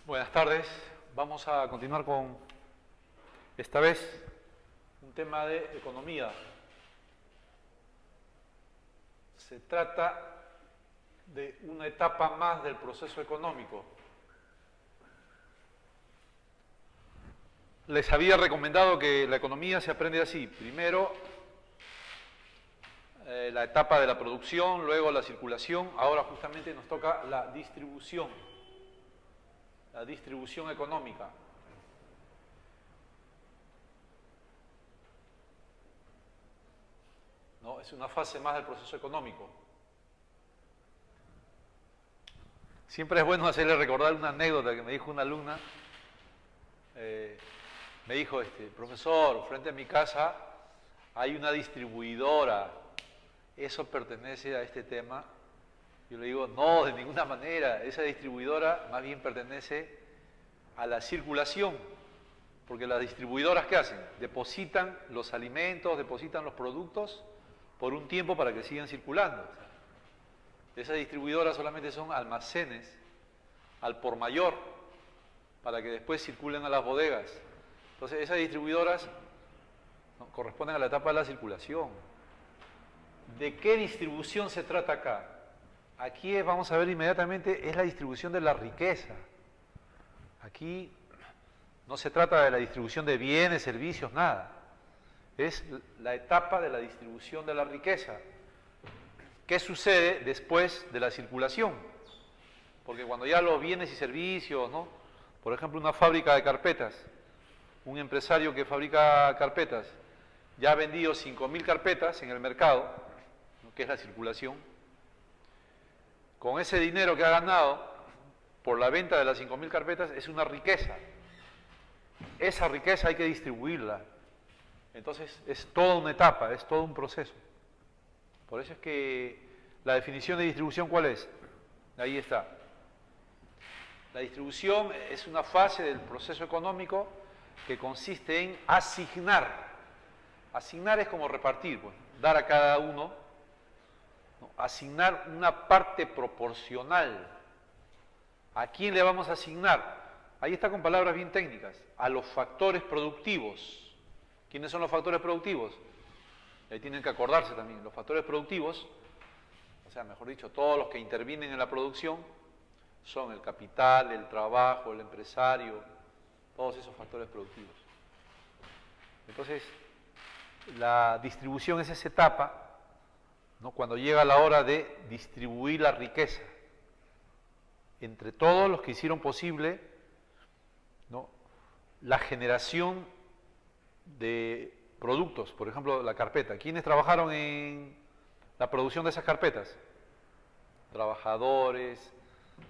Buenas tardes. Vamos a continuar con, esta vez, un tema de economía. Se trata de una etapa más del proceso económico. Les había recomendado que la economía se aprende así. Primero, la etapa de la producción, luego la circulación. Ahora justamente nos toca la distribución económica. ¿No? Es una fase más del proceso económico. Siempre es bueno hacerle recordar una anécdota que me dijo una alumna. Me dijo, profesor, frente a mi casa hay una distribuidora, ¿eso pertenece a este tema? Yo le digo, no, de ninguna manera, esa distribuidora más bien pertenece a la circulación, porque las distribuidoras, ¿qué hacen? Depositan los alimentos, depositan los productos por un tiempo para que sigan circulando. Esas distribuidoras solamente son almacenes al por mayor para que después circulen a las bodegas. Entonces esas distribuidoras corresponden a la etapa de la circulación. ¿De qué distribución se trata acá? Aquí vamos a ver inmediatamente, es la distribución de la riqueza. Aquí no se trata de la distribución de bienes, servicios, nada. Es la etapa de la distribución de la riqueza. ¿Qué sucede después de la circulación? Porque cuando ya los bienes y servicios, ¿no? Por ejemplo, una fábrica de carpetas, un empresario que fabrica carpetas, ya ha vendido 5.000 carpetas en el mercado, ¿no? Que es la circulación. Con ese dinero que ha ganado por la venta de las 5.000 carpetas es una riqueza. Esa riqueza hay que distribuirla. Entonces es toda una etapa, es todo un proceso. Por eso es que la definición de distribución, ¿cuál es? Ahí está. La distribución es una fase del proceso económico que consiste en asignar. Asignar es como repartir, pues, dar a cada uno, ¿no? Asignar una parte proporcional. ¿A quién le vamos a asignar? Ahí está con palabras bien técnicas. A los factores productivos. ¿Quiénes son los factores productivos? Ahí tienen que acordarse también. Los factores productivos, o sea, mejor dicho, todos los que intervienen en la producción, son el capital, el trabajo, el empresario, todos esos factores productivos. Entonces, la distribución es esa etapa, ¿no? Cuando llega la hora de distribuir la riqueza entre todos los que hicieron posible, ¿no? La generación de productos, por ejemplo, la carpeta. ¿Quiénes trabajaron en la producción de esas carpetas? Trabajadores,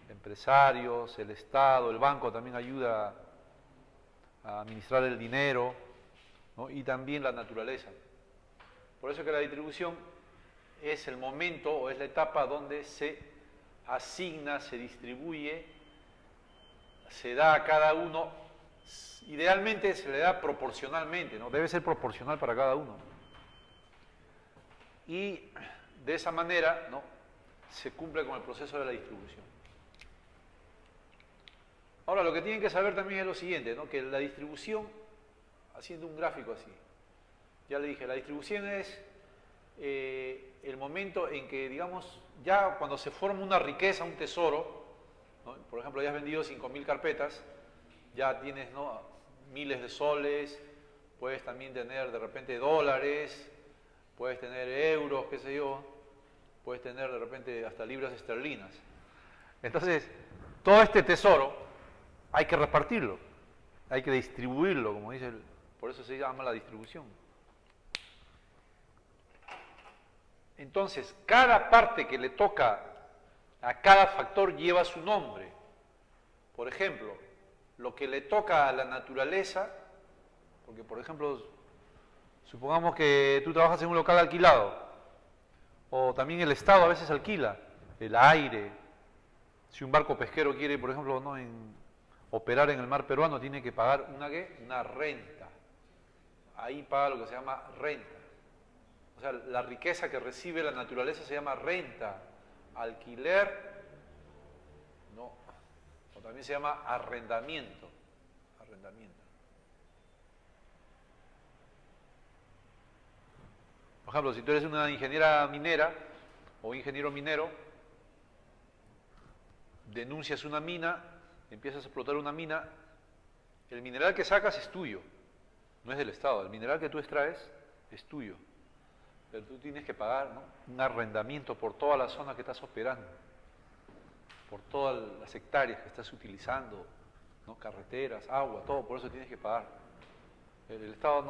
empresarios, el Estado, el banco también ayuda a administrar el dinero, ¿no? Y también la naturaleza. Por eso que la distribución es el momento o es la etapa donde se asigna, se distribuye, se da a cada uno, idealmente se le da proporcionalmente, ¿no? Debe ser proporcional para cada uno. Y de esa manera, ¿no? Se cumple con el proceso de la distribución. Ahora, lo que tienen que saber también es lo siguiente, ¿no? Que la distribución, haciendo un gráfico así, ya le dije, la distribución es el momento en que, digamos, ya cuando se forma una riqueza, un tesoro, ¿no? Por ejemplo, ya has vendido 5.000 carpetas, ya tienes, ¿no? miles de soles, puedes también tener de repente dólares, puedes tener euros, qué sé yo, puedes tener de repente hasta libras esterlinas. Entonces, todo este tesoro hay que repartirlo, hay que distribuirlo, como dice por eso se llama la distribución. Entonces, cada parte que le toca a cada factor lleva su nombre. Por ejemplo, lo que le toca a la naturaleza, porque por ejemplo, supongamos que tú trabajas en un local alquilado, o también el Estado a veces alquila el aire. Si un barco pesquero quiere, por ejemplo, ¿no? operar en el mar peruano, tiene que pagar una renta. Ahí paga lo que se llama renta. O sea, la riqueza que recibe la naturaleza se llama renta, alquiler, no, o también se llama arrendamiento. Arrendamiento. Por ejemplo, si tú eres una ingeniera minera o ingeniero minero, denuncias una mina, empiezas a explotar una mina, el mineral que sacas es tuyo, no es del Estado. El mineral que tú extraes es tuyo, pero tú tienes que pagar, ¿no?, un arrendamiento por toda la zona que estás operando, por todas las hectáreas que estás utilizando, ¿no?, carreteras, agua, todo, por eso tienes que pagar. El Estado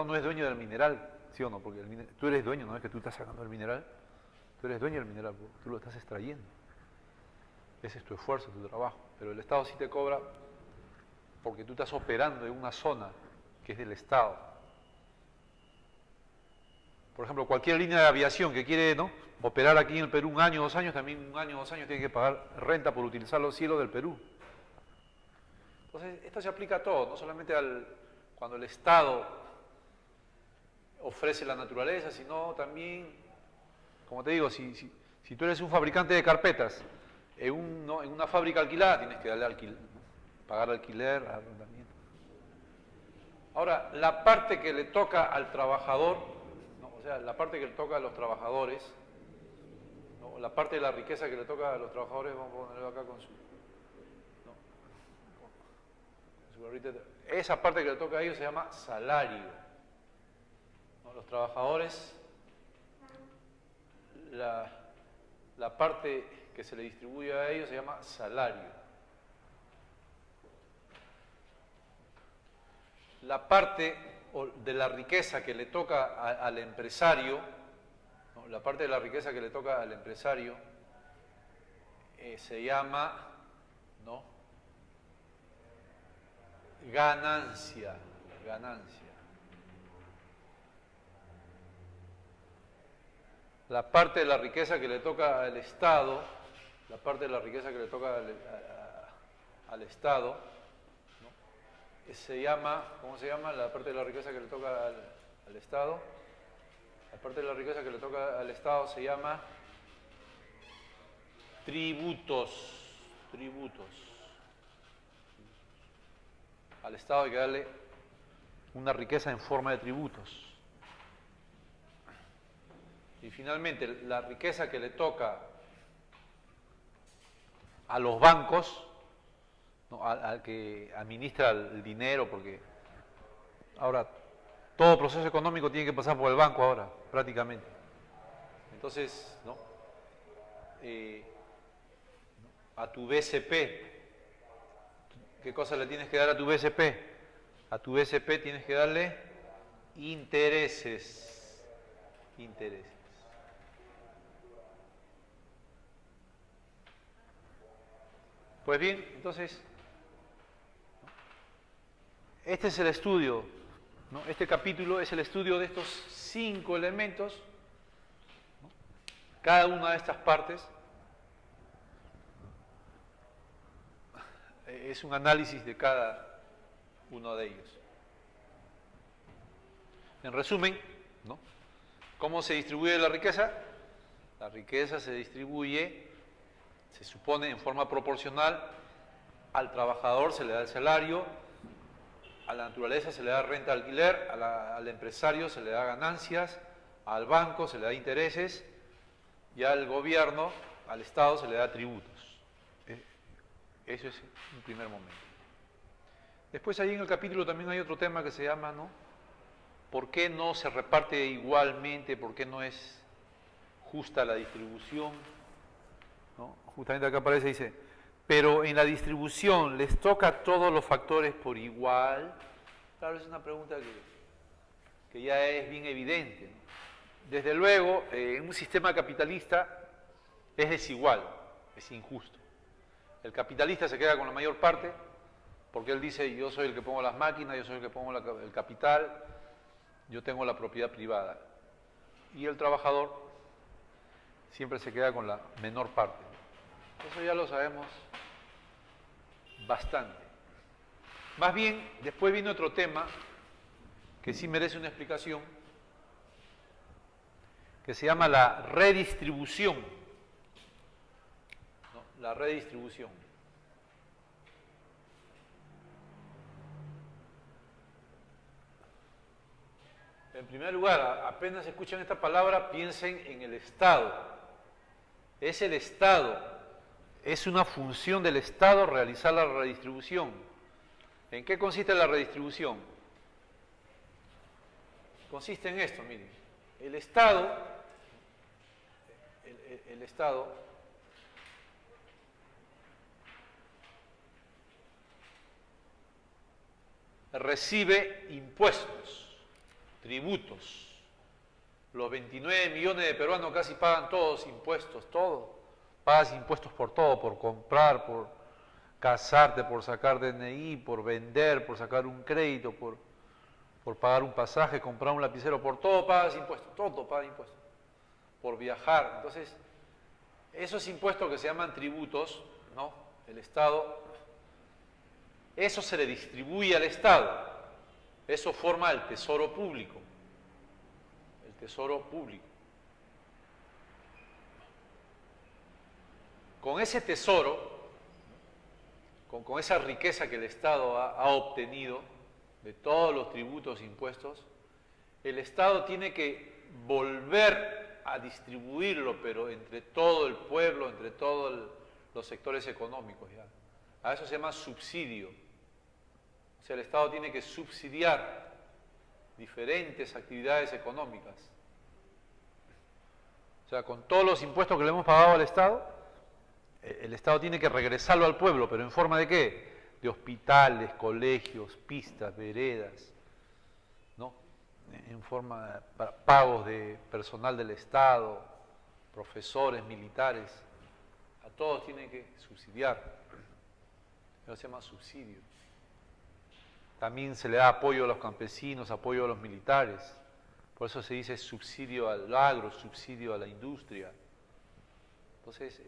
no es dueño del mineral, ¿sí o no? Porque tú eres dueño, no es que tú estás sacando el mineral, tú eres dueño del mineral, tú lo estás extrayendo. Ese es tu esfuerzo, tu trabajo. Pero el Estado sí te cobra porque tú estás operando en una zona que es del Estado. Por ejemplo, cualquier línea de aviación que quiere, ¿no?, operar aquí en el Perú 1 año, 2 años, también 1 año, 2 años tiene que pagar renta por utilizar los cielos del Perú. Entonces, esto se aplica a todo, no solamente cuando el Estado ofrece la naturaleza, sino también, como te digo, si tú eres un fabricante de carpetas, en una fábrica alquilada tienes que pagar alquiler, arrendamiento. Ahora, la parte que le toca al trabajador, ¿no?, o sea, la parte que le toca a los trabajadores, ¿no?, la parte de la riqueza que le toca a los trabajadores, vamos a ponerlo acá con su barrita, esa parte que le toca a ellos se llama salario, ¿no? Los trabajadores, la parte que se le distribuye a ellos se llama salario. La parte de la riqueza que le toca al empresario, ¿no?, la parte de la riqueza que le toca al empresario se llama, ¿no?, ganancia. La parte de la riqueza que le toca al Estado, la parte de la riqueza que le toca al Estado, ¿no?, se llama, ¿cómo se llama? La parte de la riqueza que le toca al Estado, la parte de la riqueza que le toca al Estado se llama tributos. Al Estado hay que darle una riqueza en forma de tributos. Y finalmente, la riqueza que le toca a los bancos, ¿no?, al que administra el dinero, porque ahora todo proceso económico tiene que pasar por el banco ahora, prácticamente. Entonces, ¿no?, a tu BCP, ¿qué cosa le tienes que dar a tu BCP? A tu BCP tienes que darle intereses. Pues bien, entonces, este es el estudio, ¿no? Este capítulo es el estudio de estos 5 elementos, ¿no?, cada una de estas partes es un análisis de cada uno de ellos. En resumen, ¿no?, ¿cómo se distribuye la riqueza? La riqueza se distribuye, se supone, en forma proporcional. Al trabajador se le da el salario, a la naturaleza se le da renta de alquiler, al empresario se le da ganancias, al banco se le da intereses y al gobierno, al Estado, se le da tributos. Eso es un primer momento. Después ahí en el capítulo también hay otro tema que se llama, ¿no?, ¿por qué no se reparte igualmente? ¿Por qué no es justa la distribución? ¿No? Justamente acá aparece, dice, pero en la distribución les toca a todos los factores por igual. Claro, es una pregunta que ya es bien evidente, ¿no? Desde luego, en un sistema capitalista es desigual, es injusto. El capitalista se queda con la mayor parte porque él dice, yo soy el que pongo las máquinas, yo soy el que pongo el capital, yo tengo la propiedad privada. Y el trabajador siempre se queda con la menor parte. Eso ya lo sabemos bastante. Más bien, después viene otro tema que sí merece una explicación, que se llama la redistribución. ¿No? La redistribución. En primer lugar, apenas escuchan esta palabra, piensen en el Estado. Es el Estado, es una función del Estado realizar la redistribución. ¿En qué consiste la redistribución? Consiste en esto, miren. El Estado, el Estado recibe impuestos, tributos. Los 29 millones de peruanos casi pagan todos impuestos, todo. Pagas impuestos por todo, por comprar, por casarte, por sacar DNI, por vender, por sacar un crédito, por pagar un pasaje, comprar un lapicero, por todo pagas impuestos, todo paga impuestos. Por viajar. Entonces, esos impuestos que se llaman tributos, ¿no? El Estado, eso se le distribuye al Estado. Eso forma el tesoro público. El tesoro público. Con ese tesoro, con esa riqueza que el Estado ha obtenido de todos los tributos e impuestos, el Estado tiene que volver a distribuirlo, pero entre todo el pueblo, entre todos los sectores económicos. ¿Ya? A eso se llama subsidio. O sea, el Estado tiene que subsidiar diferentes actividades económicas. O sea, con todos los impuestos que le hemos pagado al Estado, el Estado tiene que regresarlo al pueblo, pero ¿en forma de qué? De hospitales, colegios, pistas, veredas, ¿no? En forma de pagos de personal del Estado, profesores, militares, a todos tienen que subsidiar. Eso se llama subsidio. También se le da apoyo a los campesinos, apoyo a los militares. Por eso se dice subsidio al agro, subsidio a la industria. Entonces,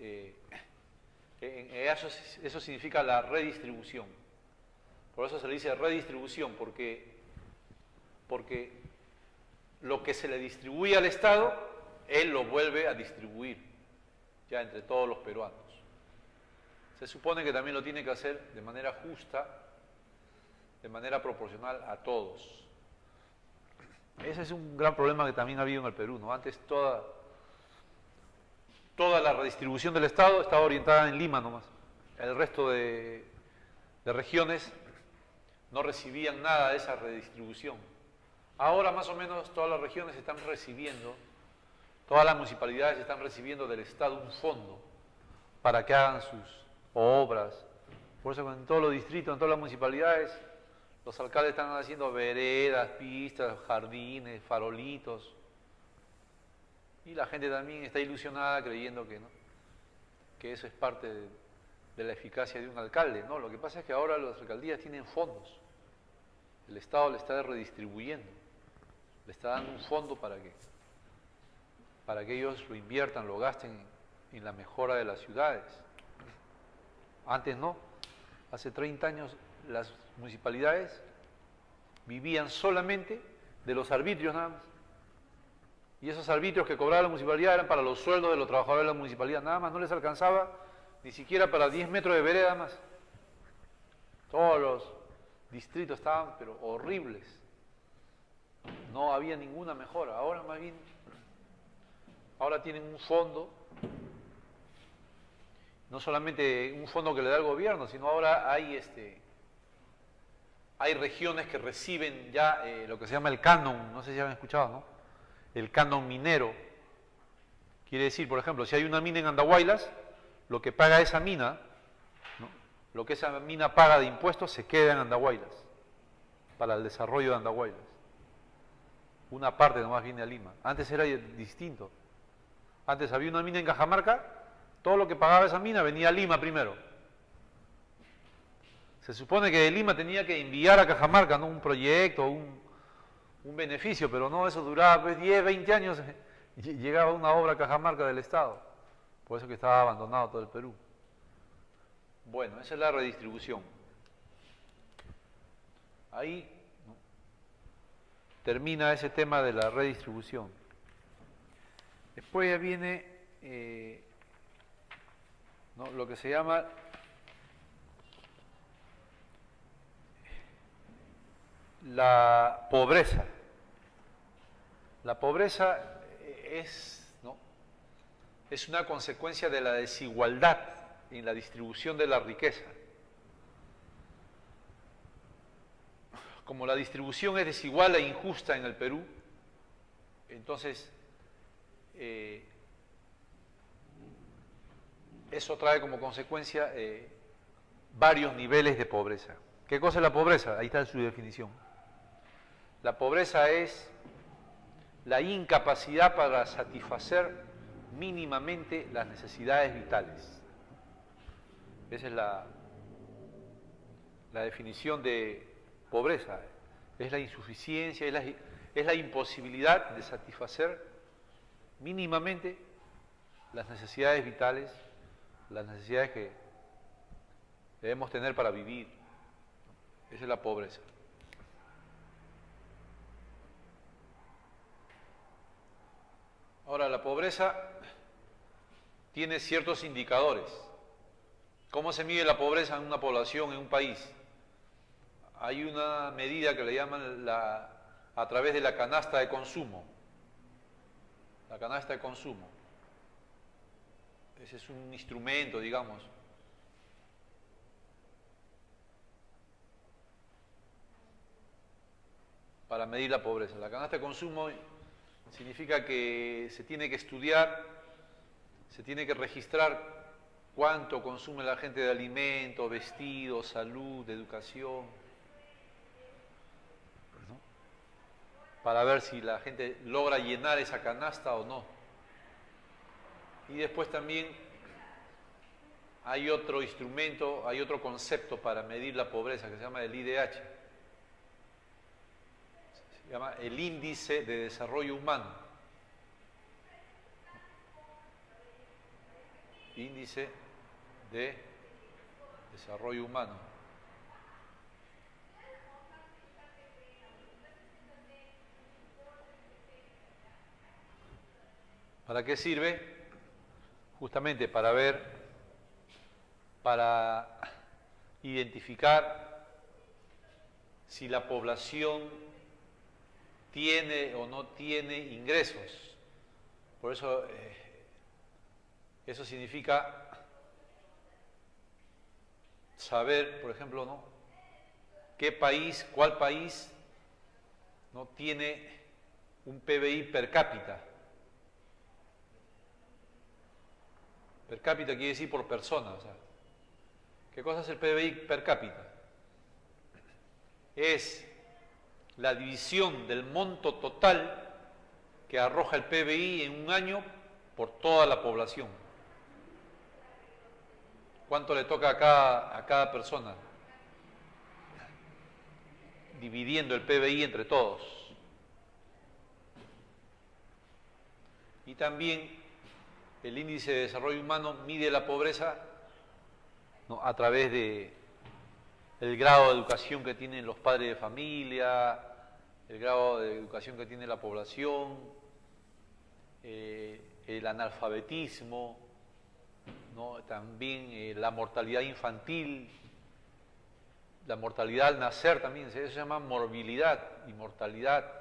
eso significa la redistribución. Por eso se le dice redistribución, porque lo que se le distribuye al Estado, él lo vuelve a distribuir, ya entre todos los peruanos. Se supone que también lo tiene que hacer de manera justa, de manera proporcional a todos. Ese es un gran problema que también ha habido en el Perú, ¿no? Antes toda la redistribución del Estado estaba orientada en Lima nomás. El resto de regiones no recibían nada de esa redistribución. Ahora más o menos todas las regiones están recibiendo, todas las municipalidades están recibiendo del Estado un fondo para que hagan sus obras. Por eso en todos los distritos, en todas las municipalidades, los alcaldes están haciendo veredas, pistas, jardines, farolitos. Y la gente también está ilusionada creyendo que, ¿no?, que eso es parte de la eficacia de un alcalde. No, lo que pasa es que ahora las alcaldías tienen fondos. El Estado le está redistribuyendo. Le está dando un fondo para que ellos lo inviertan, lo gasten en la mejora de las ciudades. Antes no. Hace 30 años las municipalidades vivían solamente de los arbitrios nada más. Y esos arbitrios que cobraba la municipalidad eran para los sueldos de los trabajadores de la municipalidad, nada más, no les alcanzaba ni siquiera para 10 metros de vereda más. Todos los distritos estaban, pero horribles. No había ninguna mejora. Ahora más bien, ahora tienen un fondo, no solamente un fondo que le da el gobierno, sino ahora hay regiones que reciben ya lo que se llama el canon, no sé si han escuchado, ¿no? El canon minero. Quiere decir, por ejemplo, si hay una mina en Andahuaylas, lo que paga esa mina, ¿no?, lo que esa mina paga de impuestos se queda en Andahuaylas, para el desarrollo de Andahuaylas. Una parte nomás viene a Lima. Antes era distinto. Antes había una mina en Cajamarca, todo lo que pagaba esa mina venía a Lima primero. Se supone que de Lima tenía que enviar a Cajamarca, ¿no?, un proyecto, un beneficio, pero no, eso duraba pues, 10, 20 años, llegaba una obra a Cajamarca del Estado. Por eso que estaba abandonado todo el Perú. Bueno, esa es la redistribución. Ahí, ¿no?, termina ese tema de la redistribución. Después ya viene ¿no?, lo que se llama la pobreza. La pobreza es, ¿no?, es una consecuencia de la desigualdad en la distribución de la riqueza. Como la distribución es desigual e injusta en el Perú, entonces eso trae como consecuencia varios niveles de pobreza. ¿Qué cosa es la pobreza? Ahí está su definición. La pobreza es la incapacidad para satisfacer mínimamente las necesidades vitales. Esa es la definición de pobreza. Es la insuficiencia, es la imposibilidad de satisfacer mínimamente las necesidades vitales, las necesidades que debemos tener para vivir. Esa es la pobreza. Ahora, la pobreza tiene ciertos indicadores. ¿Cómo se mide la pobreza en una población, en un país? Hay una medida que le llaman a través de la canasta de consumo. La canasta de consumo. Ese es un instrumento, digamos. Para medir la pobreza. La canasta de consumo significa que se tiene que estudiar, se tiene que registrar cuánto consume la gente de alimentos, vestidos, salud, educación, ¿no?, para ver si la gente logra llenar esa canasta o no. Y después también hay otro instrumento, hay otro concepto para medir la pobreza que se llama el IDH. Se llama el Índice de Desarrollo Humano. Índice de Desarrollo Humano. ¿Para qué sirve? Justamente para ver, para identificar si la población tiene o no tiene ingresos. Por eso, eso significa saber, por ejemplo, ¿no?, qué país, cuál país no tiene un PBI per cápita. Per cápita quiere decir por persona. O sea, ¿qué cosa es el PBI per cápita? Es la división del monto total que arroja el PBI en un año por toda la población. ¿Cuánto le toca a cada persona? Dividiendo el PBI entre todos. Y también el índice de desarrollo humano mide la pobreza, ¿no?, a través de el grado de educación que tienen los padres de familia, el grado de educación que tiene la población, el analfabetismo, ¿no?, también la mortalidad infantil, la mortalidad al nacer también, eso se llama morbilidad y mortalidad.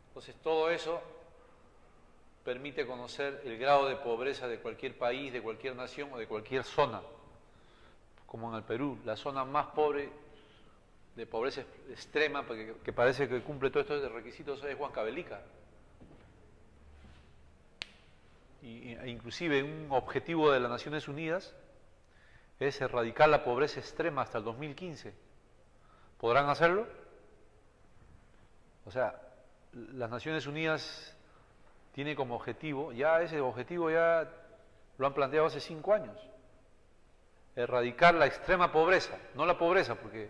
Entonces todo eso permite conocer el grado de pobreza de cualquier país, de cualquier nación o de cualquier zona, como en el Perú. La zona más pobre, de pobreza extrema, que parece que cumple todos estos requisitos, es Huancavelica. Inclusive un objetivo de las Naciones Unidas es erradicar la pobreza extrema hasta el 2015. ¿Podrán hacerlo? O sea, las Naciones Unidas tiene como objetivo, ya ese objetivo ya lo han planteado hace 5 años, erradicar la extrema pobreza, no la pobreza, porque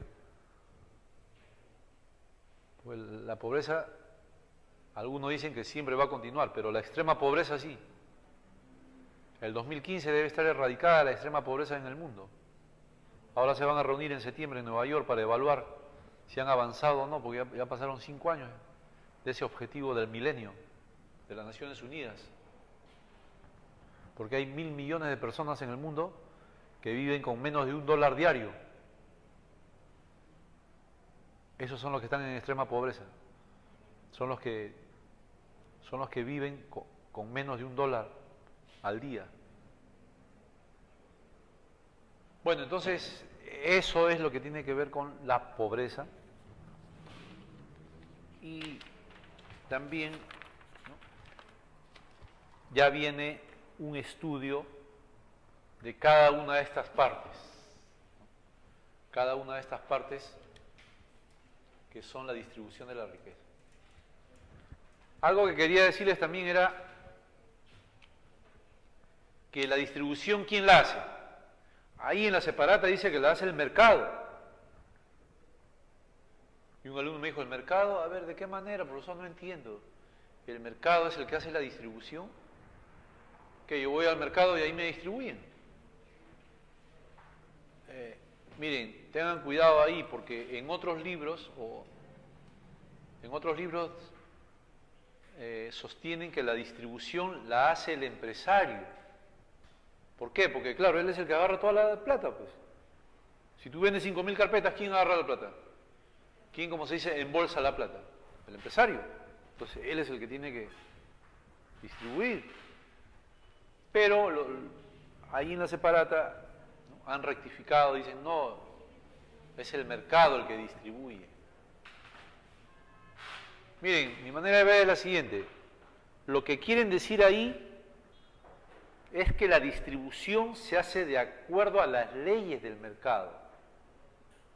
pues, la pobreza, algunos dicen que siempre va a continuar, pero la extrema pobreza sí. El 2015 debe estar erradicada la extrema pobreza en el mundo. Ahora se van a reunir en septiembre en Nueva York para evaluar si han avanzado o no, porque ya pasaron 5 años de ese objetivo del milenio de las Naciones Unidas, porque hay 1.000 millones de personas en el mundo que viven con menos de $1 diario. Esos son los que están en extrema pobreza, son los que son los que viven con menos de $1 al día. Bueno, entonces, eso es lo que tiene que ver con la pobreza. Y también, ¿no?, ya viene un estudio de cada una de estas partes. Cada una de estas partes que son la distribución de la riqueza. Algo que quería decirles también era que la distribución, ¿quién la hace? Ahí en la separata dice que la hace el mercado. Y un alumno me dijo, ¿el mercado? A ver, ¿de qué manera? Profesor, no entiendo. ¿El mercado es el que hace la distribución? Que yo voy al mercado y ahí me distribuyen. Miren, tengan cuidado ahí, porque en otros libros, sostienen que la distribución la hace el empresario. ¿Por qué? Porque claro, él es el que agarra toda la plata, pues. Si tú vendes 5.000 carpetas, ¿quién agarra la plata? ¿Quién, como se dice, embolsa la plata? El empresario. Entonces, él es el que tiene que distribuir. Pero ahí en la separata, ¿no?, han rectificado, dicen, no, es el mercado el que distribuye. Miren, mi manera de ver es la siguiente. Lo que quieren decir ahí es que la distribución se hace de acuerdo a las leyes del mercado.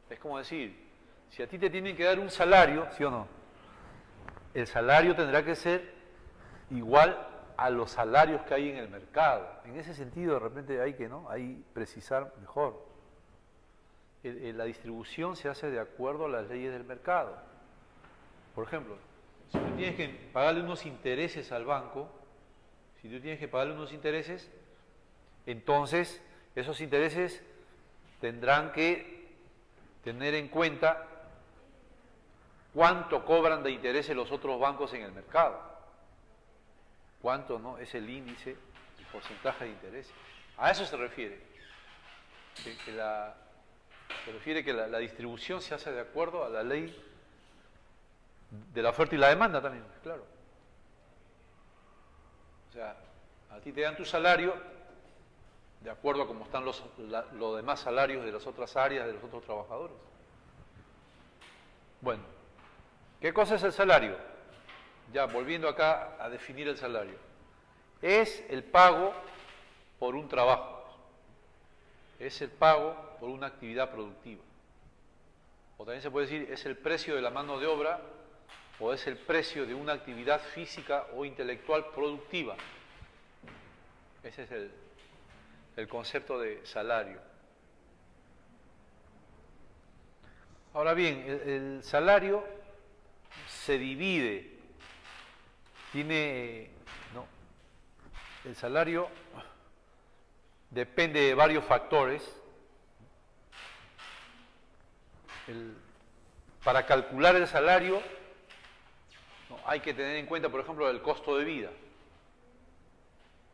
Es como decir, si a ti te tienen que dar un salario, ¿sí o no?, el salario tendrá que ser igual a los salarios que hay en el mercado. En ese sentido, de repente hay que, ¿no?, hay precisar mejor. La distribución se hace de acuerdo a las leyes del mercado. Por ejemplo, si tú tienes que pagarle unos intereses al banco, entonces esos intereses tendrán que tener en cuenta cuánto cobran de intereses los otros bancos en el mercado. Cuánto, ¿no?, es el índice, el porcentaje de intereses. A eso se refiere. Se refiere que la distribución se hace de acuerdo a la ley de la oferta y la demanda también, claro. O sea, a ti te dan tu salario de acuerdo a cómo están los demás salarios de las otras áreas, de los otros trabajadores. Bueno, ¿qué cosa es el salario? Ya, volviendo acá a definir el salario. Es el pago por un trabajo. Es el pago por una actividad productiva. O también se puede decir, es el precio de la mano de obra o es el precio de una actividad física o intelectual productiva. Ese es el concepto de salario. Ahora bien, el salario se divide, ¿no?, el salario depende de varios factores. Para calcular el salario, ¿no?, hay que tener en cuenta, por ejemplo, el costo de vida.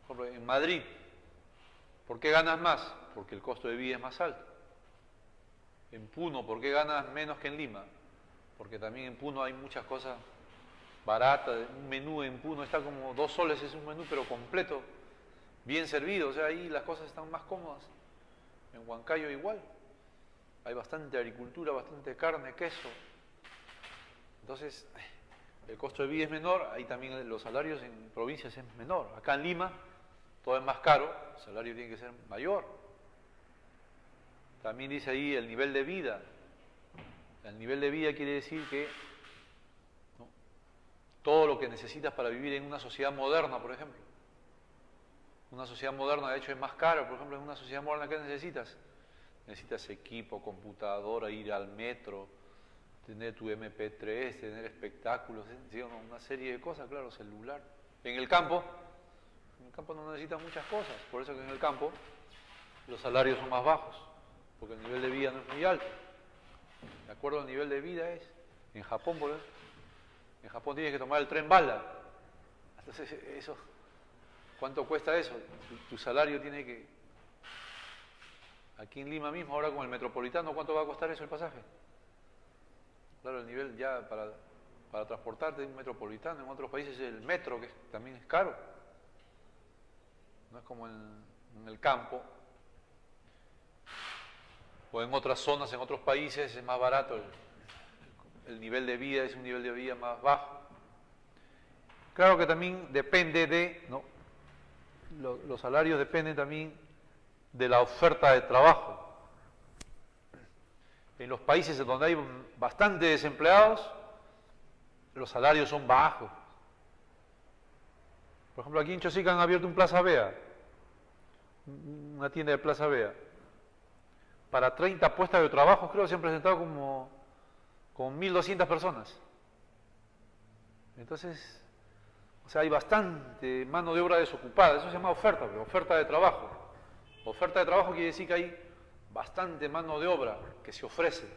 Por ejemplo, en Madrid, ¿por qué ganas más? Porque el costo de vida es más alto. En Puno, ¿por qué ganas menos que en Lima? Porque también en Puno hay muchas cosas baratas. Un menú en Puno está como 2 soles, es un menú pero completo, bien servido. O sea, ahí las cosas están más cómodas. En Huancayo igual. Hay bastante agricultura, bastante carne, queso. Entonces, el costo de vida es menor, ahí también los salarios en provincias es menor. Acá en Lima todo es más caro, el salario tiene que ser mayor. También dice ahí el nivel de vida. El nivel de vida quiere decir que, ¿no?, todo lo que necesitas para vivir en una sociedad moderna, por ejemplo. Una sociedad moderna, de hecho, es más cara. Por ejemplo, en una sociedad moderna, ¿qué necesitas? Necesitas equipo, computadora, ir al metro, tener tu MP3, tener espectáculos, una serie de cosas, claro, celular. En el campo no necesitas muchas cosas, por eso que en el campo los salarios son más bajos, porque el nivel de vida no es muy alto. De acuerdo al nivel de vida es. En Japón, por ejemplo, en Japón tienes que tomar el tren bala. Entonces, eso, ¿cuánto cuesta eso? Tu salario tiene que... Aquí en Lima mismo, ahora con el metropolitano, ¿cuánto va a costar eso el pasaje? Claro, el nivel ya para para transportarte de un metropolitano. En otros países el metro, que también es caro. No es como en el campo. O en otras zonas, en otros países es más barato. El nivel de vida es un nivel de vida más bajo. Claro que también depende de, ¿no? Los salarios dependen también de la oferta de trabajo. En los países en donde hay bastante desempleados, los salarios son bajos. Por ejemplo, aquí en Chosica han abierto un Plaza Vea, una tienda de Plaza Vea. Para 30 puestas de trabajo creo que se han presentado como 1.200 personas. Entonces, o sea, hay bastante mano de obra desocupada. Eso se llama oferta, pero oferta de trabajo. Oferta de trabajo quiere decir que hay bastante mano de obra que se ofrece,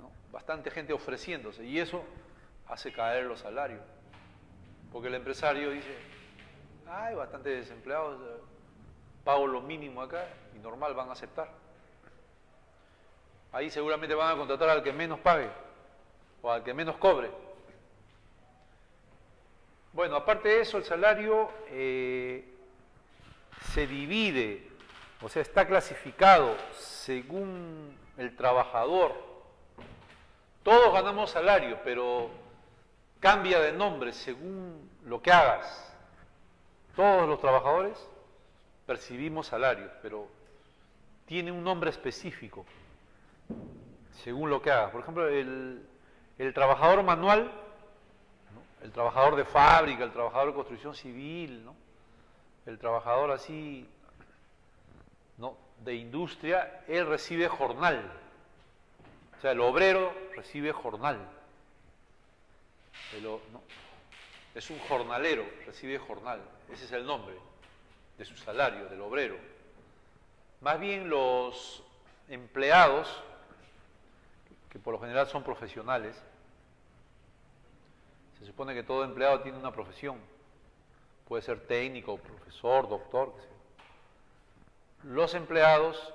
¿no? Bastante gente ofreciéndose, y eso hace caer los salarios. Porque el empresario dice, hay bastante desempleados, pago lo mínimo acá y normal van a aceptar. Ahí seguramente van a contratar al que menos pague o al que menos cobre. Bueno, aparte de eso, el salario se divide, o sea, está clasificado según el trabajador. Todos ganamos salario, pero cambia de nombre según lo que hagas. Todos los trabajadores percibimos salarios, pero tiene un nombre específico según lo que hagas. Por ejemplo, el trabajador manual, ¿no? El trabajador de fábrica, el trabajador de construcción civil, ¿no? El trabajador así, ¿no?, de industria, él recibe jornal. O sea, el obrero recibe jornal. ¿No? Es un jornalero, recibe jornal. Ese es el nombre de su salario, del obrero. Más bien los empleados, que por lo general son profesionales, se supone que todo empleado tiene una profesión. Puede ser técnico, profesor, doctor, qué sé yo. Los empleados,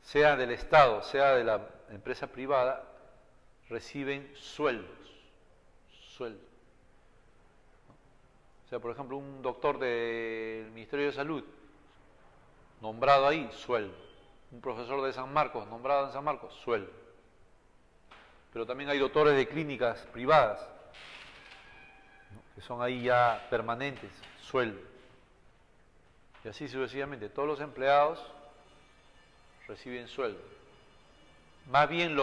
sea del Estado, sea de la empresa privada, reciben sueldos. Sueldo. O sea, por ejemplo, un doctor del Ministerio de Salud, nombrado ahí, sueldo. Un profesor de San Marcos, nombrado en San Marcos, sueldo. Pero también hay doctores de clínicas privadas, ¿no?, que son ahí ya permanentes, sueldo. Y así sucesivamente, todos los empleados reciben sueldo. Más bien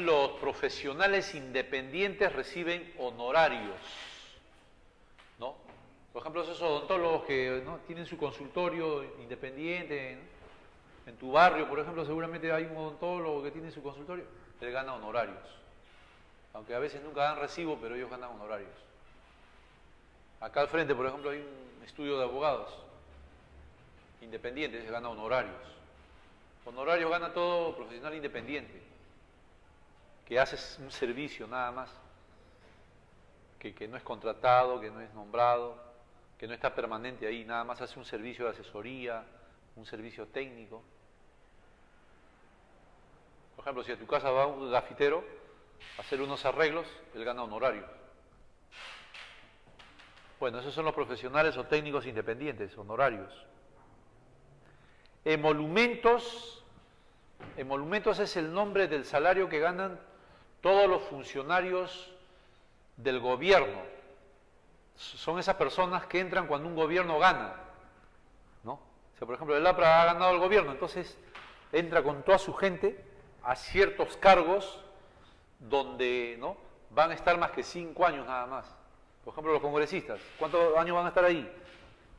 los profesionales independientes reciben honorarios, ¿no? Por ejemplo, esos odontólogos que, ¿no?, tienen su consultorio independiente, ¿no? En tu barrio, por ejemplo, seguramente hay un odontólogo que tiene su consultorio, él gana honorarios. Aunque a veces nunca dan recibo, pero ellos ganan honorarios. Acá al frente, por ejemplo, hay un estudio de abogados independientes, gana honorarios. Honorarios gana todo profesional independiente, que hace un servicio nada más, que no es contratado, que no es nombrado, que no está permanente ahí, nada más hace un servicio de asesoría, un servicio técnico. Por ejemplo, si a tu casa va un gafitero a hacer unos arreglos, él gana honorarios. Bueno, esos son los profesionales o técnicos independientes, honorarios. Emolumentos es el nombre del salario que ganan todos los funcionarios del gobierno. Son esas personas que entran cuando un gobierno gana, ¿no? O sea, por ejemplo, el APRA ha ganado el gobierno, entonces entra con toda su gente a ciertos cargos donde, ¿no?, van a estar más que 5 años nada más. Por ejemplo, los congresistas, ¿cuántos años van a estar ahí?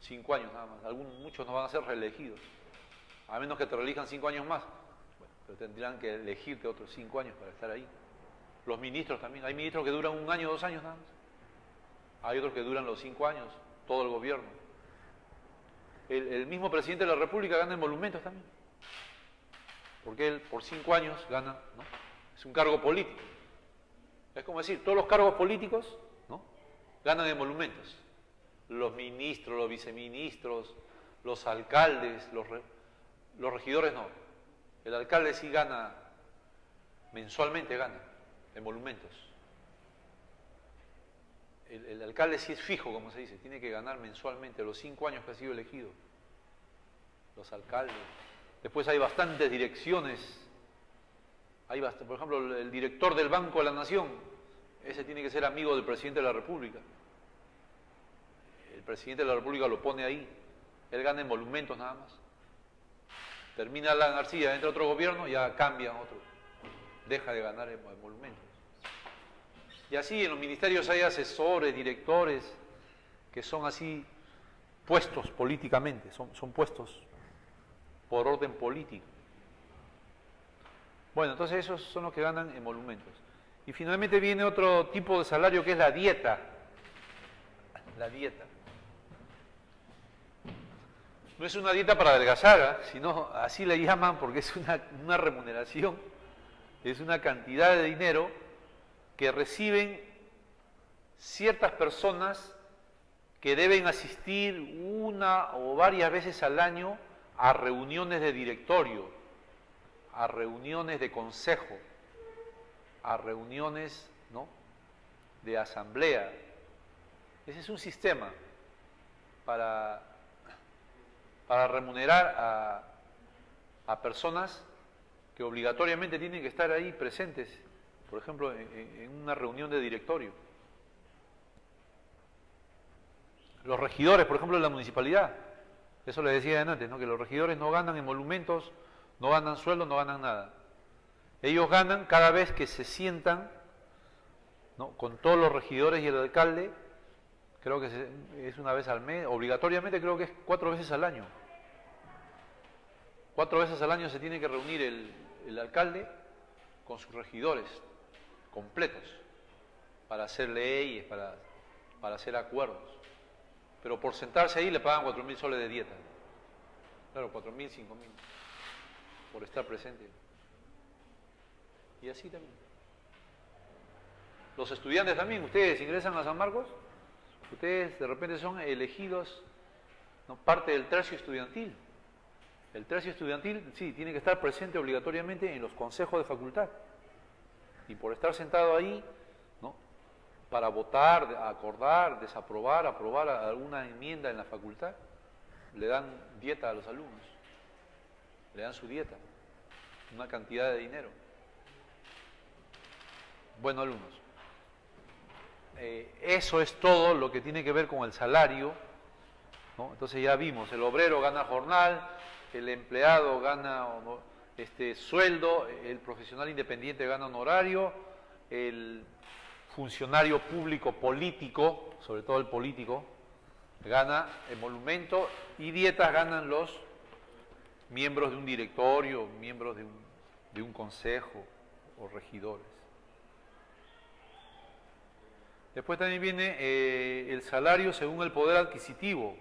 5 años nada más. Muchos no van a ser reelegidos, a menos que te reelijan 5 años más. Bueno, pero tendrán que elegirte otros 5 años para estar ahí. Los ministros también, hay ministros que duran 1 año, 2 años nada más. Hay otros que duran los 5 años, todo el gobierno. El mismo presidente de la República gana emolumentos también, porque él por 5 años gana, ¿no? Es un cargo político. Es como decir, todos los cargos políticos, ¿no?, ganan emolumentos. Los ministros, los viceministros, los alcaldes, los regidores no. El alcalde sí gana, mensualmente gana, emolumentos. El alcalde sí es fijo, como se dice, tiene que ganar mensualmente los 5 años que ha sido elegido. Los alcaldes. Después hay bastantes direcciones. Por ejemplo, el director del Banco de la Nación, ese tiene que ser amigo del presidente de la República. El presidente de la República lo pone ahí. Él gana emolumentos nada más. Termina Alan García, entra otro gobierno, ya cambia otro. Deja de ganar emolumentos. Y así en los ministerios hay asesores, directores, que son así puestos políticamente, son puestos por orden político. Bueno, entonces esos son los que ganan emolumentos. Y finalmente viene otro tipo de salario que es la dieta. La dieta. No es una dieta para adelgazar, sino así le llaman porque es una remuneración, es una cantidad de dinero que reciben ciertas personas que deben asistir una o varias veces al año a reuniones de directorio, a reuniones de consejo, a reuniones, ¿no?, de asamblea. Ese es un sistema para remunerar a personas que obligatoriamente tienen que estar ahí presentes, por ejemplo, en una reunión de directorio. Los regidores, por ejemplo, de la municipalidad, eso les decía antes, ¿no?, que los regidores no ganan emolumentos, no ganan sueldo, no ganan nada. Ellos ganan cada vez que se sientan, ¿no?, con todos los regidores y el alcalde. Creo que es una vez al mes, obligatoriamente creo que es 4 veces al año. 4 veces al año se tiene que reunir el alcalde con sus regidores completos para hacer leyes, para hacer acuerdos. Pero por sentarse ahí le pagan 4.000 soles de dieta. Claro, 4.000, 5.000 por estar presente. Y así también. Los estudiantes también, ustedes ingresan a San Marcos, ustedes de repente son elegidos, ¿no?, parte del tercio estudiantil. El tercio estudiantil, sí, tiene que estar presente obligatoriamente en los consejos de facultad. Y por estar sentado ahí, ¿no?, para votar, acordar, desaprobar, aprobar alguna enmienda en la facultad, le dan dieta a los alumnos. Le dan su dieta, una cantidad de dinero. Bueno, alumnos, eso es todo lo que tiene que ver con el salario, ¿no? Entonces ya vimos, el obrero gana jornal, el empleado gana sueldo, el profesional independiente gana honorario, el funcionario público político, sobre todo el político, gana emolumento, y dietas ganan los miembros de un directorio, miembros de un consejo o regidores. Después también viene el salario según el poder adquisitivo.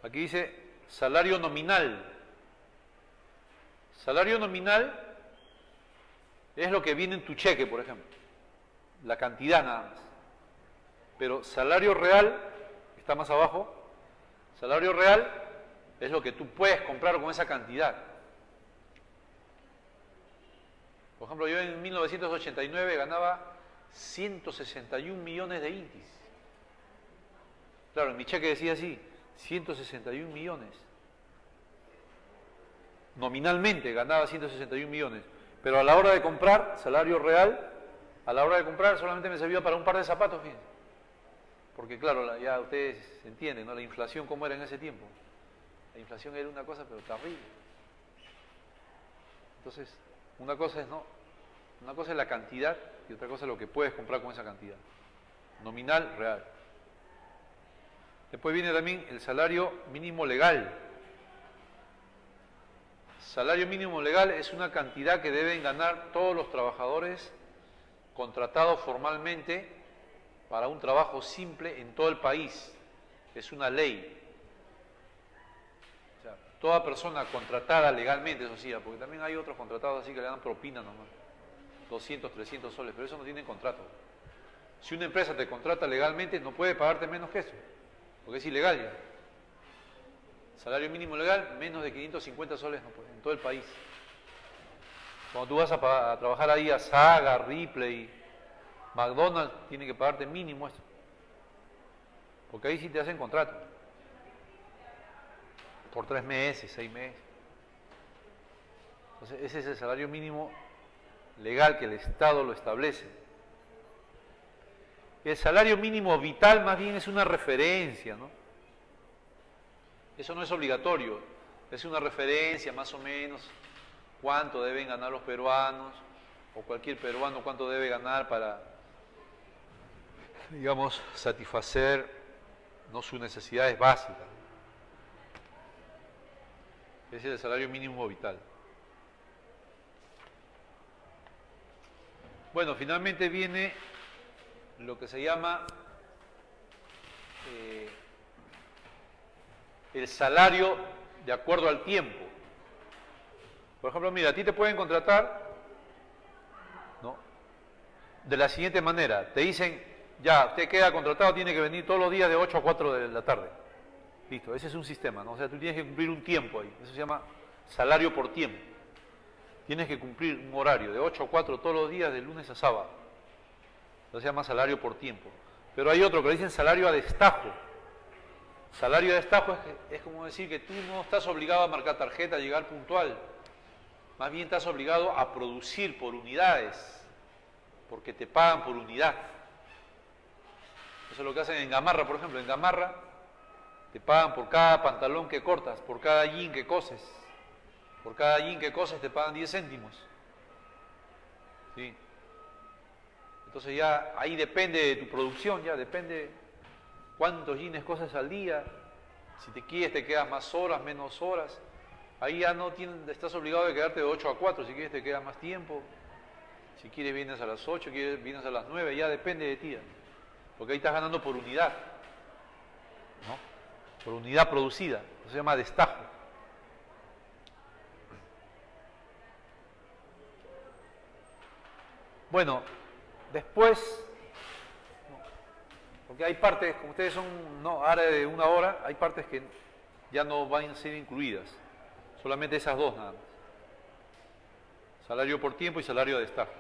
Aquí dice salario nominal. Salario nominal es lo que viene en tu cheque, por ejemplo, la cantidad nada más. Pero salario real, está más abajo, salario real es lo que tú puedes comprar con esa cantidad. Por ejemplo, yo en 1989 ganaba 161 millones de intis. Claro, en mi cheque decía así, 161 millones. Nominalmente ganaba 161 millones, pero a la hora de comprar, salario real, a la hora de comprar solamente me servía para un par de zapatos, fíjense. Porque claro, ya ustedes entienden, ¿no?, la inflación cómo era en ese tiempo. La inflación era una cosa pero terrible. Entonces, una cosa es la cantidad y otra cosa es lo que puedes comprar con esa cantidad. Nominal, real. Después viene también el salario mínimo legal. Salario mínimo legal es una cantidad que deben ganar todos los trabajadores contratados formalmente para un trabajo simple en todo el país. Es una ley. O sea, toda persona contratada legalmente, eso sí, porque también hay otros contratados así que le dan propina nomás, 200, 300 soles, pero eso no tienen contrato. Si una empresa te contrata legalmente, no puede pagarte menos que eso, porque es ilegal ya. Salario mínimo legal, menos de 550 soles no puede, en todo el país. Cuando tú vas a trabajar ahí a Saga, Ripley, McDonald's, tiene que pagarte mínimo esto. Porque ahí sí te hacen contrato. Por 3 meses, 6 meses. Entonces, ese es el salario mínimo legal que el Estado lo establece. El salario mínimo vital más bien es una referencia, ¿no? Eso no es obligatorio, es una referencia más o menos cuánto deben ganar los peruanos o cualquier peruano cuánto debe ganar para, digamos, satisfacer, ¿no?, sus necesidades básicas. Ese es el salario mínimo vital. Bueno, finalmente viene lo que se llama el salario de acuerdo al tiempo. Por ejemplo, mira, a ti te pueden contratar, ¿no?, de la siguiente manera. Te dicen, ya, usted queda contratado, tiene que venir todos los días de 8 a 4 de la tarde. Listo, ese es un sistema, ¿no? O sea, tú tienes que cumplir un tiempo ahí. Eso se llama salario por tiempo. Tienes que cumplir un horario de 8 a 4 todos los días, de lunes a sábado. Eso se llama salario por tiempo. Pero hay otro que le dicen salario a destajo. Salario a destajo es como decir que tú no estás obligado a marcar tarjeta, a llegar puntual. Más bien estás obligado a producir por unidades, porque te pagan por unidad. Eso es lo que hacen en Gamarra, por ejemplo. En Gamarra te pagan por cada pantalón que cortas, por cada jean que coses. Por cada jean que coses te pagan 10 céntimos. ¿Sí? Entonces ya ahí depende de tu producción, ya depende cuántos jeans coses al día. Si te quieres te quedas más horas, menos horas. Ahí ya no estás obligado a quedarte de 8 a 4, si quieres te queda más tiempo. Si quieres vienes a las 8, quieres vienes a las 9, ya depende de ti. ¿Ya? Porque ahí estás ganando por unidad, ¿no? Por unidad producida. Eso se llama destajo. Bueno, después, porque hay partes, como ustedes son área de 1 hora, hay partes que ya no van a ser incluidas. Solamente esas dos nada más. Salario por tiempo y salario de destajo.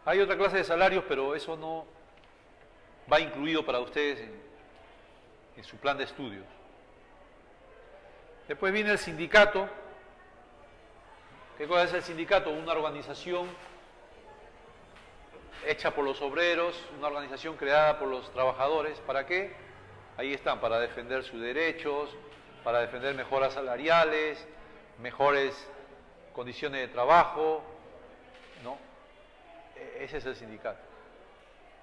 Hay otra clase de salarios, pero eso no va incluido para ustedes en su plan de estudios. Después viene el sindicato. ¿Qué cosa es el sindicato? Una organización hecha por los obreros, una organización creada por los trabajadores. ¿Para qué? Ahí están, para defender sus derechos, para defender mejoras salariales, mejores condiciones de trabajo, ¿no? Ese es el sindicato.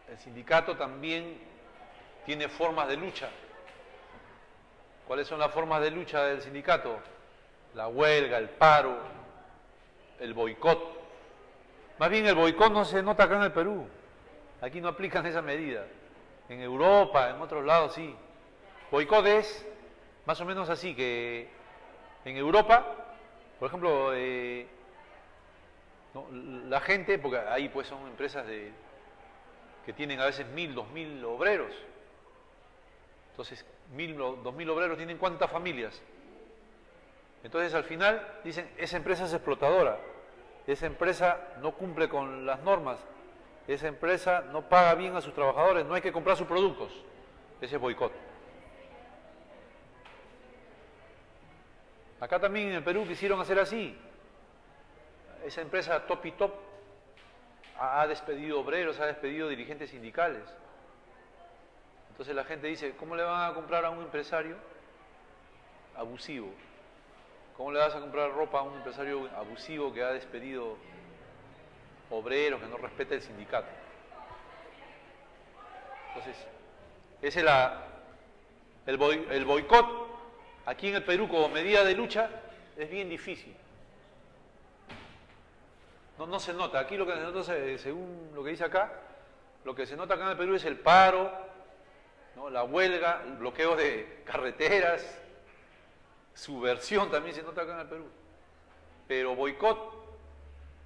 El sindicato también tiene formas de lucha. ¿Cuáles son las formas de lucha del sindicato? La huelga, el paro, el boicot. Más bien el boicot no se nota acá en el Perú. Aquí no aplican esa medida. En Europa, en otros lados sí. Boicot es más o menos así, que en Europa, por ejemplo, ¿no?, la gente, porque ahí pues son empresas que tienen a veces 1000, 2000 obreros. Entonces, 1000 o 2000 obreros tienen ¿cuántas familias? Entonces al final dicen, esa empresa es explotadora, esa empresa no cumple con las normas, esa empresa no paga bien a sus trabajadores, no hay que comprar sus productos. Ese es boicot. Acá también en el Perú quisieron hacer así. Esa empresa Top y Top ha despedido obreros, ha despedido dirigentes sindicales. Entonces la gente dice, ¿cómo le van a comprar a un empresario abusivo? ¿Cómo le vas a comprar ropa a un empresario abusivo que ha despedido obreros, que no respeta el sindicato? Entonces, ese es el boicot aquí en el Perú como medida de lucha es bien difícil. No se nota. Aquí lo que se nota, según lo que dice acá, lo que se nota acá en el Perú es el paro, ¿no?, la huelga, el bloqueo de carreteras, subversión también se nota acá en el Perú. Pero boicot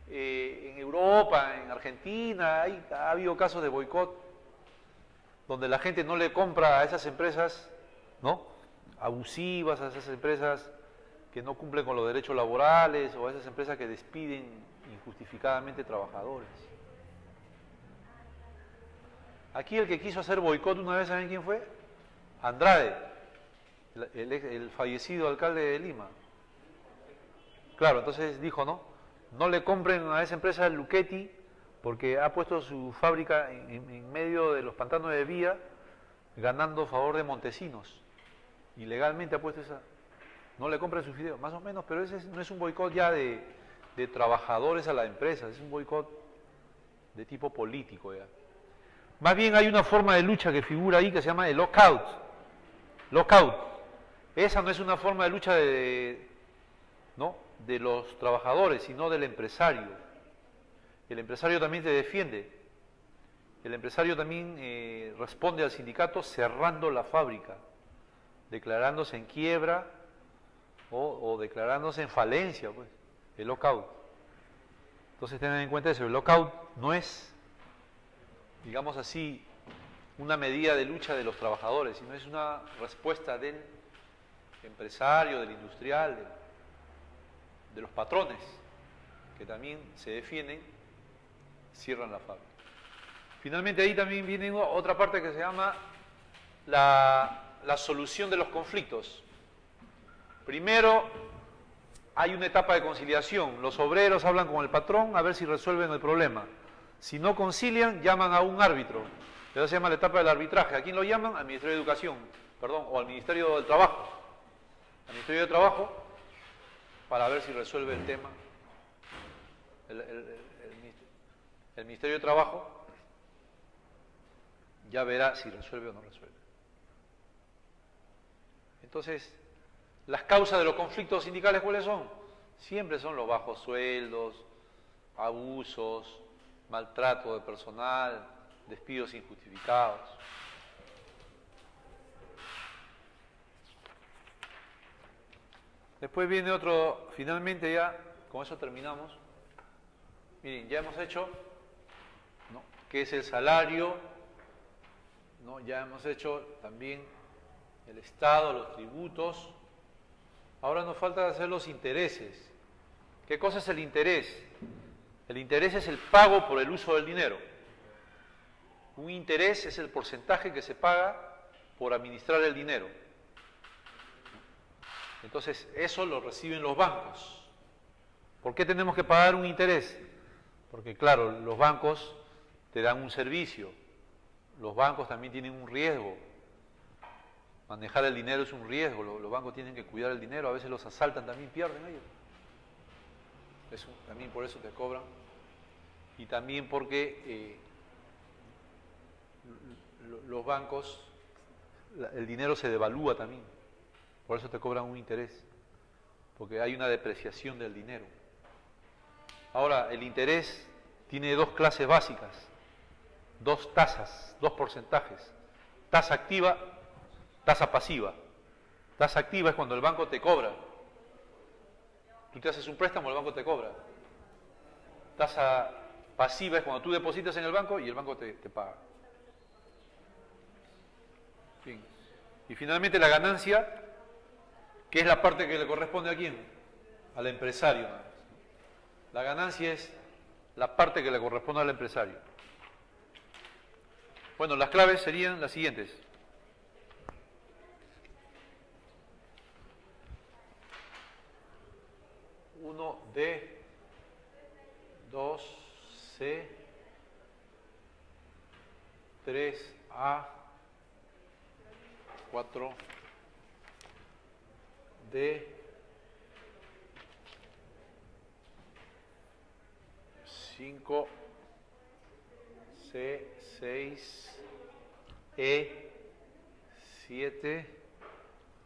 en Europa, en Argentina, ha habido casos de boicot donde la gente no le compra a esas empresas, ¿no?, abusivas, a esas empresas que no cumplen con los derechos laborales o a esas empresas que despiden injustificadamente trabajadores. Aquí el que quiso hacer boicot una vez, ¿saben quién fue? Andrade, el fallecido alcalde de Lima. Claro, entonces dijo, no le compren a esa empresa Luchetti porque ha puesto su fábrica en medio de los pantanos de Vía, ganando a favor de Montesinos. Ilegalmente ha puesto esa. No le compren sus fideos, más o menos, pero ese no es un boicot ya de trabajadores a la empresa, es un boicot de tipo político ya. Más bien hay una forma de lucha que figura ahí que se llama el lockout. Lockout. Esa no es una forma de lucha de los trabajadores, sino del empresario. El empresario también te defiende. El empresario también responde al sindicato cerrando la fábrica, declarándose en quiebra o declarándose en falencia, pues, el lockout. Entonces tengan en cuenta eso, el lockout no es, digamos así, una medida de lucha de los trabajadores, sino es una respuesta del empresario, del industrial, de los patrones, que también se defienden, cierran la fábrica. Finalmente ahí también viene otra parte que se llama la solución de los conflictos. Primero, hay una etapa de conciliación. Los obreros hablan con el patrón a ver si resuelven el problema. Si no concilian, llaman a un árbitro. Eso se llama la etapa del arbitraje. ¿A quién lo llaman? Al Ministerio de Educación, o al Ministerio del Trabajo. Al Ministerio de Trabajo, para ver si resuelve el tema. El Ministerio de Trabajo ya verá si resuelve o no resuelve. Entonces, las causas de los conflictos sindicales, ¿cuáles son? Siempre son los bajos sueldos, abusos, maltrato de personal, despidos injustificados. Después viene otro, finalmente ya, con eso terminamos. Miren, ya hemos hecho, ¿qué es el salario? Ya hemos hecho también el Estado, los tributos. Ahora nos falta hacer los intereses. ¿Qué cosa es el interés? El interés es el pago por el uso del dinero. Un interés es el porcentaje que se paga por administrar el dinero. Entonces, eso lo reciben los bancos. ¿Por qué tenemos que pagar un interés? Porque, claro, los bancos te dan un servicio. Los bancos también tienen un riesgo. Manejar el dinero es un riesgo, los bancos tienen que cuidar el dinero, a veces los asaltan, también pierden ellos. También por eso te cobran. Y también porque los bancos, el dinero se devalúa también, por eso te cobran un interés, porque hay una depreciación del dinero. Ahora, el interés tiene dos clases básicas, dos tasas, dos porcentajes, tasa activa, tasa pasiva. Tasa activa es cuando el banco te cobra. Tú te haces un préstamo, el banco te cobra. Tasa pasiva es cuando tú depositas en el banco y el banco te paga. Bien. Y finalmente la ganancia, que es la parte que le corresponde a quién? Al empresario. La ganancia es la parte que le corresponde al empresario. Bueno, las claves serían las siguientes. 1D, 2C, 3A, 4D, 5, C, 6, E, 7,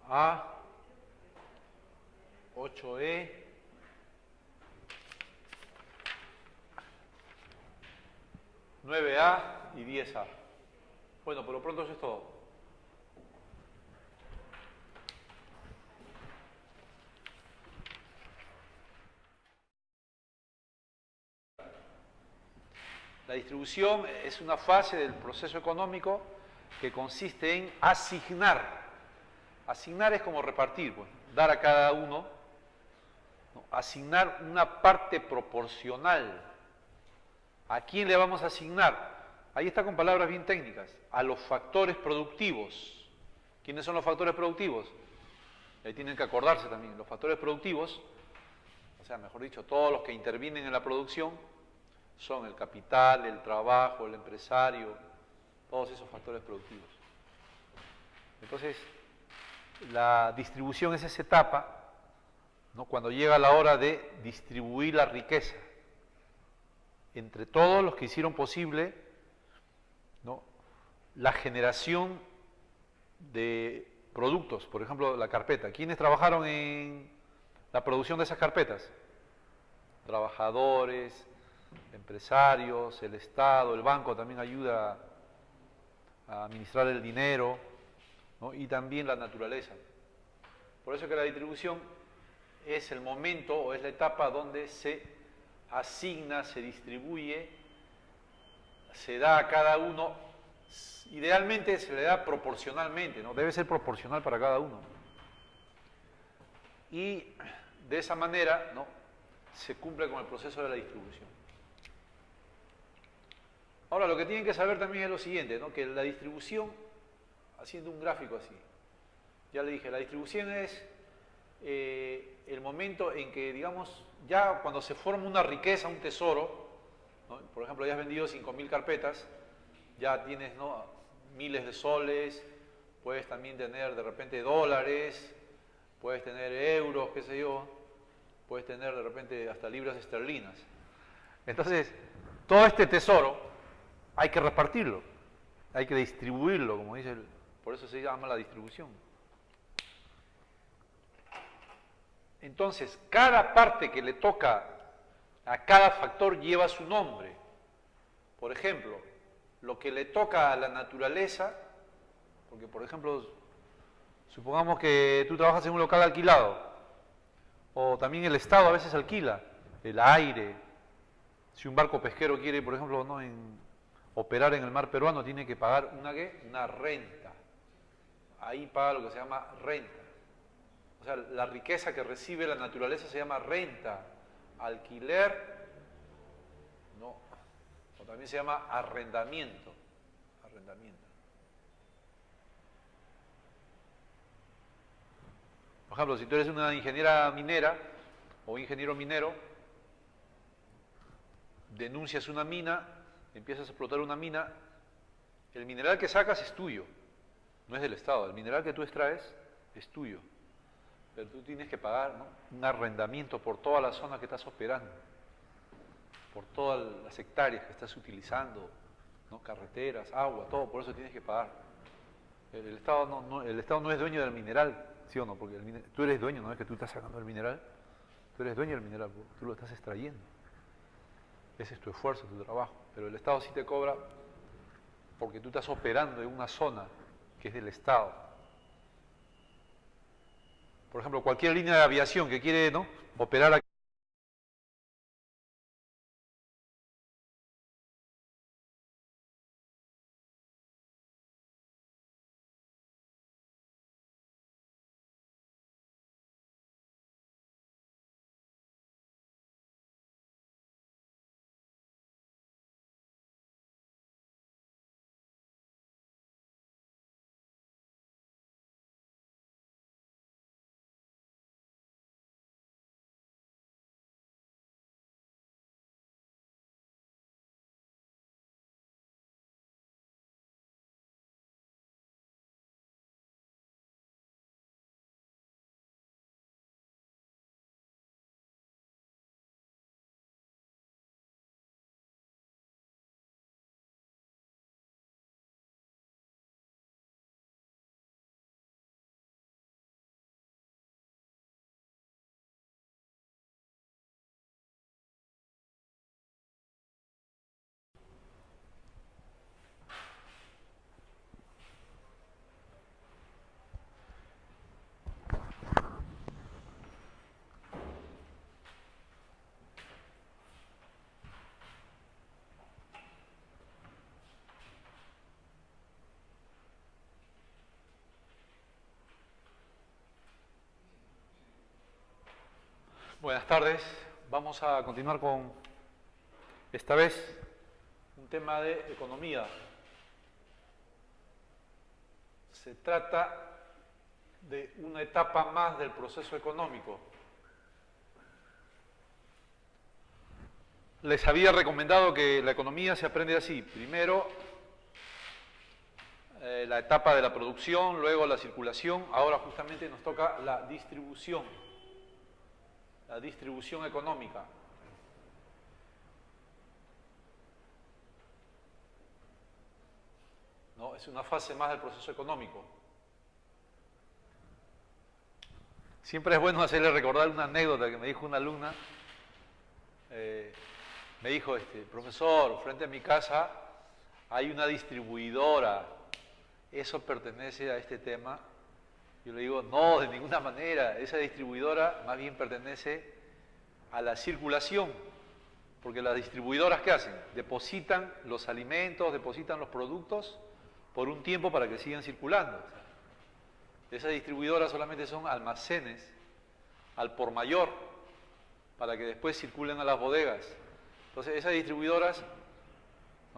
A, 8E, 9A y 10A. Bueno, por lo pronto eso es todo. La distribución es una fase del proceso económico que consiste en asignar Asignar es como repartir, pues, dar a cada uno, ¿no? Asignar una parte proporcional. ¿A quién le vamos a asignar? Ahí está con palabras bien técnicas. A los factores productivos. ¿Quiénes son los factores productivos? Ahí tienen que acordarse también. Los factores productivos, o sea, mejor dicho, todos los que intervienen en la producción, son el capital, el trabajo, el empresario, todos esos factores productivos. Entonces, la distribución es esa etapa, ¿no? Cuando llega la hora de distribuir la riqueza entre todos los que hicieron posible, ¿no?, la generación de productos, por ejemplo, la carpeta. ¿Quiénes trabajaron en la producción de esas carpetas? Trabajadores, empresarios, el Estado, el banco también ayuda a administrar el dinero, ¿no? Y también la naturaleza. Por eso que la distribución es el momento o es la etapa donde se asigna, se distribuye, se da a cada uno, idealmente se le da proporcionalmente, ¿no? Debe ser proporcional para cada uno. Y de esa manera, ¿no?, se cumple con el proceso de la distribución. Ahora, lo que tienen que saber también es lo siguiente, ¿no?, que la distribución, haciendo un gráfico así, ya le dije, la distribución es el momento en que, digamos, ya cuando se forma una riqueza, un tesoro, ¿no? Por ejemplo, ya has vendido 5.000 carpetas, ya tienes, ¿no?, miles de soles, puedes también tener de repente dólares, puedes tener euros, qué sé yo, puedes tener de repente hasta libras esterlinas. Entonces, todo este tesoro hay que repartirlo, hay que distribuirlo, como dice por eso se llama la distribución. Entonces, cada parte que le toca a cada factor lleva su nombre. Por ejemplo, lo que le toca a la naturaleza, porque por ejemplo, supongamos que tú trabajas en un local alquilado, o también el Estado a veces alquila el aire. Si un barco pesquero quiere, por ejemplo, ¿no?, operar en el mar peruano, tiene que pagar una, ¿qué?, una renta. Ahí paga lo que se llama renta. O sea, la riqueza que recibe la naturaleza se llama renta, alquiler, no, o también se llama arrendamiento. Arrendamiento. Por ejemplo, si tú eres una ingeniera minera o ingeniero minero, denuncias una mina, empiezas a explotar una mina, el mineral que sacas es tuyo, no es del Estado. El mineral que tú extraes es tuyo. Pero tú tienes que pagar, ¿no?, un arrendamiento por toda la zona que estás operando, por todas las hectáreas que estás utilizando, ¿no?, carreteras, agua, todo, por eso tienes que pagar. El Estado no es dueño del mineral, ¿sí o no? Porque tú eres dueño, no es que tú estás sacando el mineral, tú eres dueño del mineral, tú lo estás extrayendo. Ese es tu esfuerzo, tu trabajo, pero el Estado sí te cobra porque tú estás operando en una zona que es del Estado. Por ejemplo, cualquier línea de aviación que quiere, ¿no?, operar aquí, Buenas tardes. Vamos a continuar con, esta vez, un tema de economía. Se trata de una etapa más del proceso económico. Les había recomendado que la economía se aprende así. Primero, la etapa de la producción, luego la circulación. Ahora justamente nos toca la distribución económica. ¿No? Es una fase más del proceso económico. Siempre es bueno hacerle recordar una anécdota que me dijo una alumna. Me dijo, profesor, frente a mi casa hay una distribuidora, ¿eso pertenece a este tema? Yo le digo, no, de ninguna manera, esa distribuidora más bien pertenece a la circulación, porque las distribuidoras, ¿qué hacen? Depositan los alimentos, depositan los productos por un tiempo para que sigan circulando. Esas distribuidoras solamente son almacenes al por mayor, para que después circulen a las bodegas. Entonces, esas distribuidoras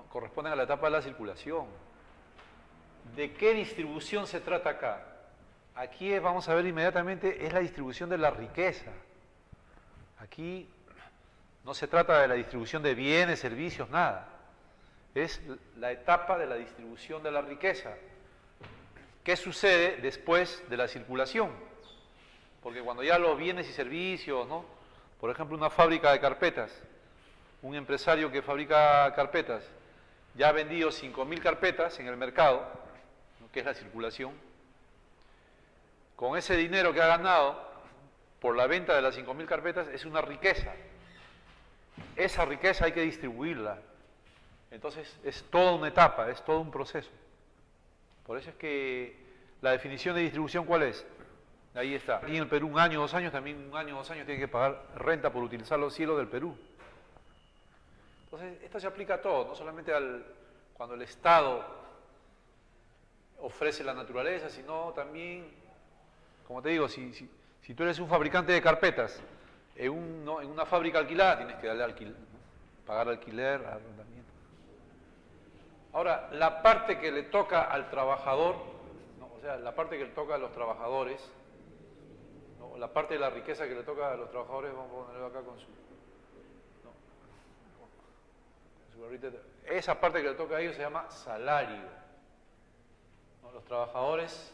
corresponden a la etapa de la circulación. ¿De qué distribución se trata acá? Aquí vamos a ver inmediatamente, es la distribución de la riqueza. Aquí no se trata de la distribución de bienes, servicios, nada. Es la etapa de la distribución de la riqueza. ¿Qué sucede después de la circulación? Porque cuando ya los bienes y servicios, ¿no? Por ejemplo, una fábrica de carpetas, un empresario que fabrica carpetas, ya ha vendido 5.000 carpetas en el mercado, ¿no? Que es la circulación. Con ese dinero que ha ganado por la venta de las 5.000 carpetas es una riqueza. Esa riqueza hay que distribuirla. Entonces es toda una etapa, es todo un proceso. Por eso es que la definición de distribución, ¿cuál es? Ahí está. Aquí en el Perú, 1 año, 2 años, también 1 año, 2 años tiene que pagar renta por utilizar los cielos del Perú. Entonces, esto se aplica a todo, no solamente cuando el Estado ofrece la naturaleza, sino también, como te digo, si tú eres un fabricante de carpetas, en una fábrica alquilada tienes que darle pagar alquiler, arrendamiento. Ahora, la parte que le toca al trabajador, ¿no? O sea, la parte que le toca a los trabajadores, ¿no? La parte de la riqueza que le toca a los trabajadores, vamos a ponerlo acá con su barrita. Esa parte que le toca a ellos se llama salario. ¿No? Los trabajadores,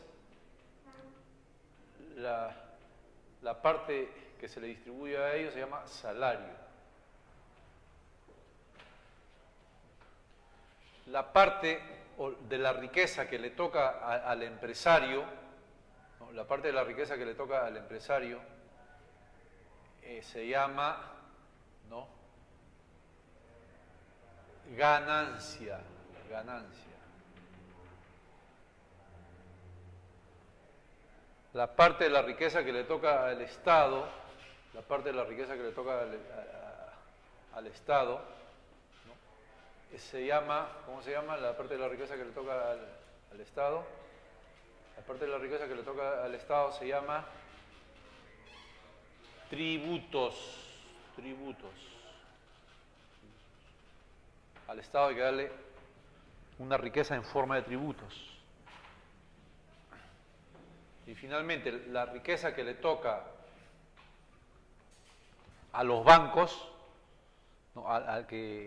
la parte que se le distribuye a ellos se llama salario. La parte de la riqueza que le toca al empresario, ¿no? La parte de la riqueza que le toca al empresario se llama, ¿no? Ganancia. La parte de la riqueza que le toca al Estado, la parte de la riqueza que le toca al Estado, ¿no? Se llama, ¿cómo se llama? La parte de la riqueza que le toca al Estado. La parte de la riqueza que le toca al Estado se llama tributos. Al Estado hay que darle una riqueza en forma de tributos. Y finalmente, la riqueza que le toca a los bancos, ¿no? al que